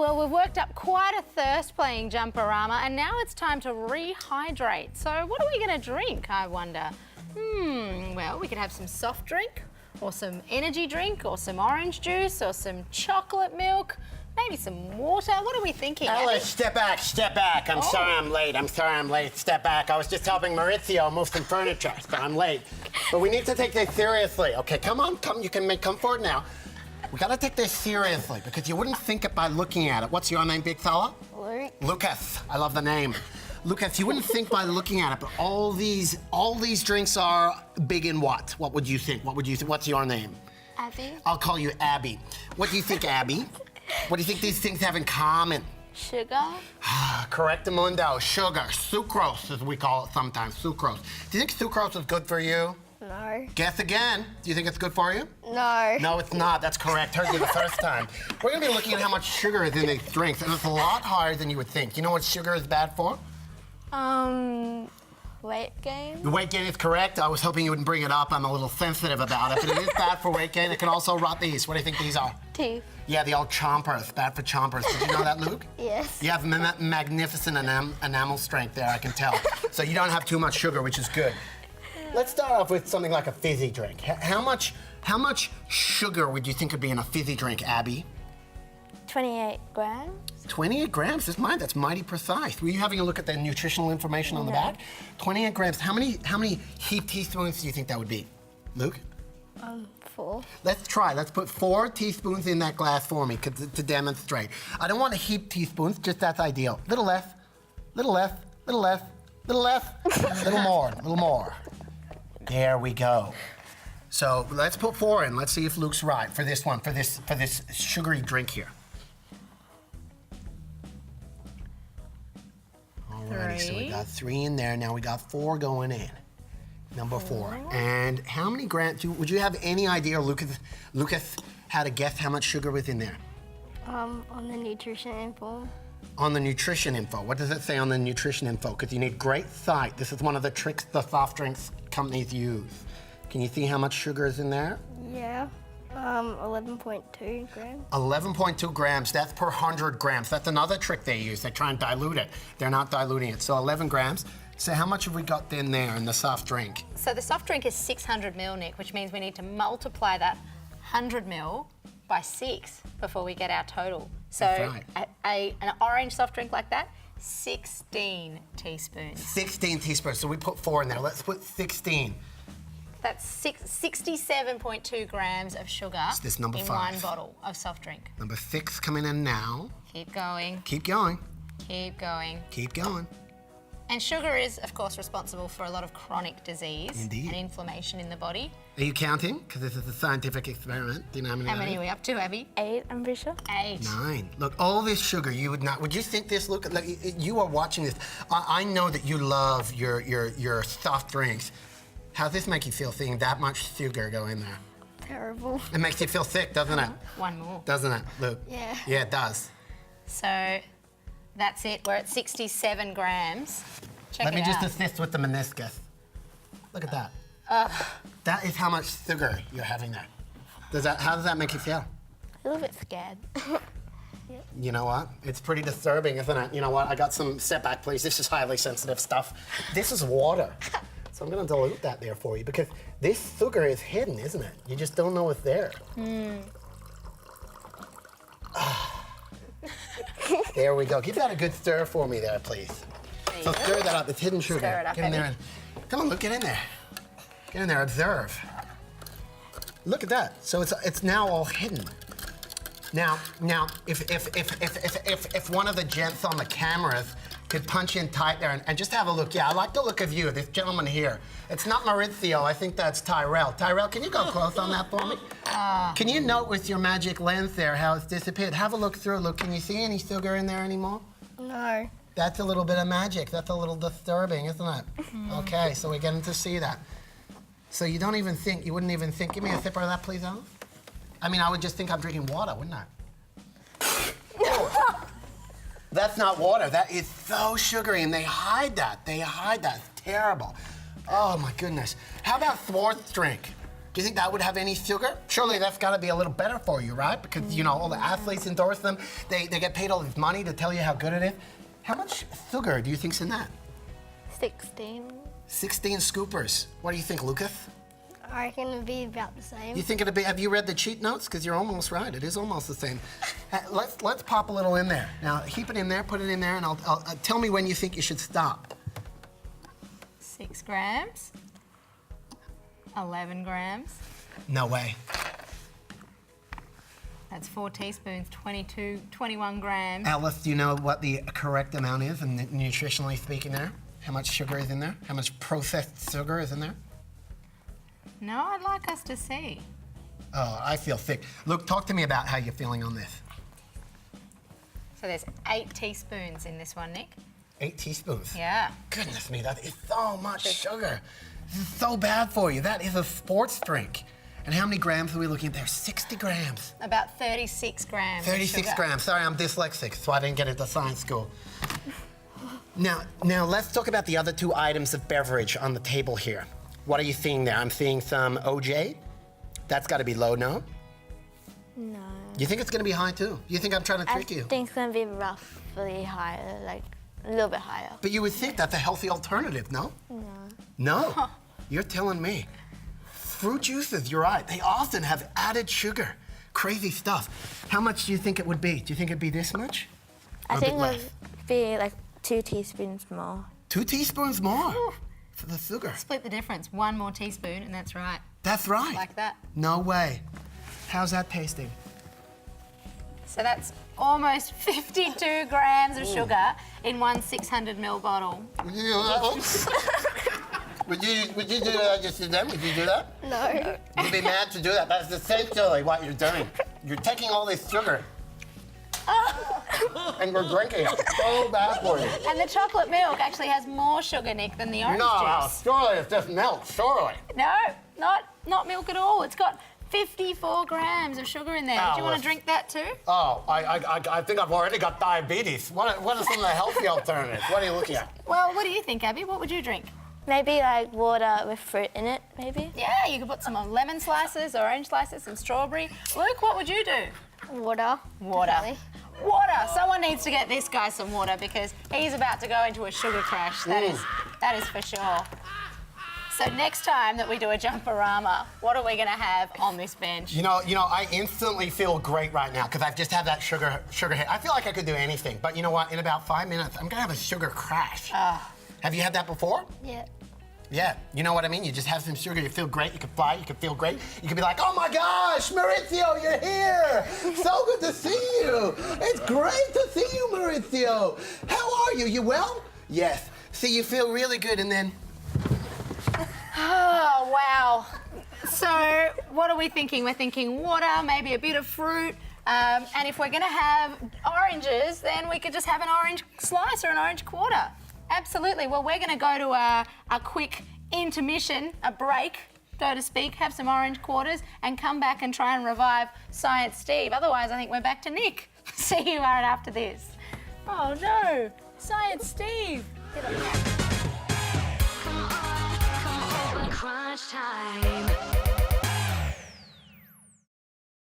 well, we've worked up quite a thirst playing Jumperama, and now it's time to rehydrate. So what are we going to drink, I wonder? Well, we could have some soft drink, or some energy drink, or some orange juice, or some chocolate milk, maybe some water. What are we thinking? Alice, step back, step back. I'm sorry I'm late, Step back. I was just helping Maurizio move some furniture, so I'm late. But we need to take this seriously. Okay, come on, come, come forward now. We gotta take this seriously because you wouldn't think it by looking at it. What's your name, big fella? Luke. Lucas. I love the name. Lucas, you wouldn't think by looking at it, but all these drinks are big in what? What would you think? What would you think? What's your name? Abby. I'll call you Abby. What do you think, Abby? What do you think these things have in common? Sugar. Correctamundo. Sugar. Sucrose, as we call it sometimes. Sucrose. Do you think sucrose is good for you? No. Guess again. Do you think it's good for you? No. No, it's not. That's correct. Heard you the first time. We're going to be looking at how much sugar is in these drinks, and it's a lot higher than you would think. You know what sugar is bad for? Weight gain. The weight gain is correct. I was hoping you wouldn't bring it up. I'm a little sensitive about it, but it is bad for weight gain. It can also rot these. What do you think these are? Teeth. Yeah, the old chompers. Bad for chompers. Did you know that, Luke? Yes. You have magnificent enamel strength there, I can tell. So you don't have too much sugar, which is good. Let's start off with something like a fizzy drink. How much sugar would you think would be in a fizzy drink, Abby? 28 grams. 28 grams, that's mighty precise. Were you having a look at the nutritional information on the back? 28 grams, how many heaped teaspoons do you think that would be? Luke? 4. Let's try, let's put 4 teaspoons in that glass for me to demonstrate. I don't want to heap teaspoons, just that's ideal. Little less, little less, little less, little less, little more. There we go. So let's put 4 in, let's see if Luke's right for this one, for this sugary drink here. Alrighty, so we got 3 in there. Now we got 4 going in. Number 4. And how many grams? Would you have any idea, Lucas, how to guess how much sugar was in there? On the nutrition info. On the nutrition info. What does it say on the nutrition info? Because you need great sight. This is one of the tricks the soft drinks companies use. Can you see how much sugar is in there? Yeah. 11.2 grams. 11.2 grams, that's per 100 grams. That's another trick they use. They try and dilute it. They're not diluting it. So 11 grams. So how much have we got in there in the soft drink? So the soft drink is 600 ml, Nick, which means we need to multiply that 100 ml by 6 before we get our total. So That's right. an orange soft drink like that, 16 teaspoons. 16 teaspoons. So we put 4 in there. Let's put 16. That's 67.2 grams of sugar this number in 5. 1 bottle of soft drink. Number 6 coming in now. Keep going, Keep going. keep going. Keep going. And sugar is, of course, responsible for a lot of chronic disease Indeed. and inflammation in the body. Are you counting? Because this is a scientific experiment. Do you know how many? How many are we up to, Abby? 8, I'm pretty sure. 8. 9. Look, all this sugar, you would not. Would you think this? Look, like, you are watching this. I know that you love your soft drinks. How does this make you feel seeing that much sugar go in there? Terrible. It makes you feel sick, doesn't it? One more. Doesn't it, Luke? Yeah. Yeah, it does. So that's it. We're at 67 grams. Check Let it me just out. assist with the meniscus. Look at that. That is how much sugar you're having there. How does that make you feel? A little bit scared. You know what? It's pretty disturbing, isn't it? You know what? I got some, step back, please. This is highly sensitive stuff. This is water. So I'm gonna dilute that there for you because this sugar is hidden, isn't it? You just don't know it's there. There we go. Give that a good stir for me there, please. So stir that up. It's hidden sugar. Stir it up, Get in there Abby. and, come on, Luke, get in there. Get in there, observe. Look at that. So it's now all hidden. Now, if one of the gents on the cameras could punch in tight there and just have a look. Yeah, I like the look of you, this gentleman here. It's not Maurizio, I think that's Tyrell. Tyrell, can you go close on that for me? Can you note with your magic lens there how it's disappeared? Have a look through. Look, can you see any sugar in there anymore? No. That's a little bit of magic. That's a little disturbing, isn't it? Okay, so we're getting to see that. So you don't even think, you wouldn't even think, give me a sip of that, please, Alice. I mean, I would just think I'm drinking water, wouldn't I? That's not water. That is so sugary, and they hide that. They hide that. It's terrible. Oh, my goodness. How about fourth drink? Do you think that would have any sugar? Surely that's got to be a little better for you, right? Because, you know, all the athletes endorse them. They get paid all this money to tell you how good it is. How much sugar do you think's in that? 16. 16 scoopers. What do you think, Lucas? I reckon it'd be about the same. You think it'd be, have you read the cheat notes? Because you're almost right, it is almost the same. Let's pop a little in there. Now, heap it in there, put it in there, and I'll tell me when you think you should stop. 6 grams. 11 grams. No way. That's 4 teaspoons, 21 grams. Alice, do you know what the correct amount is, and nutritionally speaking there? How much sugar is in there? How much processed sugar is in there? No, I'd like us to see. Oh, I feel sick. Luke, talk to me about how you're feeling on this. So there's 8 teaspoons in this one, Nick. 8 teaspoons. Yeah. Goodness me, that is so much sugar. This is so bad for you. That is a sports drink. And how many grams are we looking at there? 60 grams. About 36 grams. of 36 sugar. grams. Sorry, I'm dyslexic, so I didn't get into science school. Now let's talk about the other 2 items of beverage on the table here. What are you seeing there? I'm seeing some OJ. That's got to be low, no? No. You think it's going to be high too? You think I'm trying to I trick you? think it's gonna be roughly higher, like a little bit higher. But you would think that's a healthy alternative, no? No. No? You're telling me. Fruit juices, you're right. They often have added sugar. Crazy stuff. How much do you think it would be? Do you think it'd be this much? Or I a bit think it less? would be like 2 teaspoons more. 2 teaspoons more for the sugar. Split the difference. 1 more teaspoon, and that's right. That's right. Like that. No way. How's that tasting? So that's almost 52 grams of sugar in one 600 ml bottle. Would you do that? Would you do that just then? Would you do that? No. You'd be mad to do that. That's essentially what you're doing. You're taking all this sugar and we're drinking it. So bad for you. And the chocolate milk actually has more sugar, Nick, than the orange No, juice. surely it's just milk, surely. No, not milk at all. It's got 54 grams of sugar in there. Do you want Alice. to drink that too? Oh, I think I've already got diabetes. What are some of the healthy alternatives? What are you looking at? Well, what do you think, Abby? What would you drink? Maybe like water with fruit in it, maybe? Yeah, you could put some lemon slices, orange slices, some strawberry. Luke, what would you do? Water. Water. definitely. Water. Someone needs to get this guy some water because he's about to go into a sugar crash. That is for sure. So next time that we do a jumperama, what are we going to have on this bench? You know, I instantly feel great right now because I've just had that sugar hit. I feel like I could do anything, but you know what? In about 5 minutes, I'm gonna have a sugar crash. Have you had that before? Yeah. Yeah, you know what I mean? You just have some sugar, you feel great, you can fly, you can feel great. You can be like, oh my gosh, Maurizio, you're here! So good to see you! It's great to see you, Maurizio! How are you? You well? Yes. See, you feel really good, and then... Oh, wow. So what are we thinking? We're thinking water, maybe a bit of fruit. And if we're going to have oranges, then we could just have an orange slice or an orange quarter. Absolutely. Well, we're going to go to a quick intermission, a break, so to speak, have some orange quarters and come back and try and revive Science Steve. Otherwise, I think we're back to Nick. See you right after this. Oh, no. Science Steve. Come on, crunch time.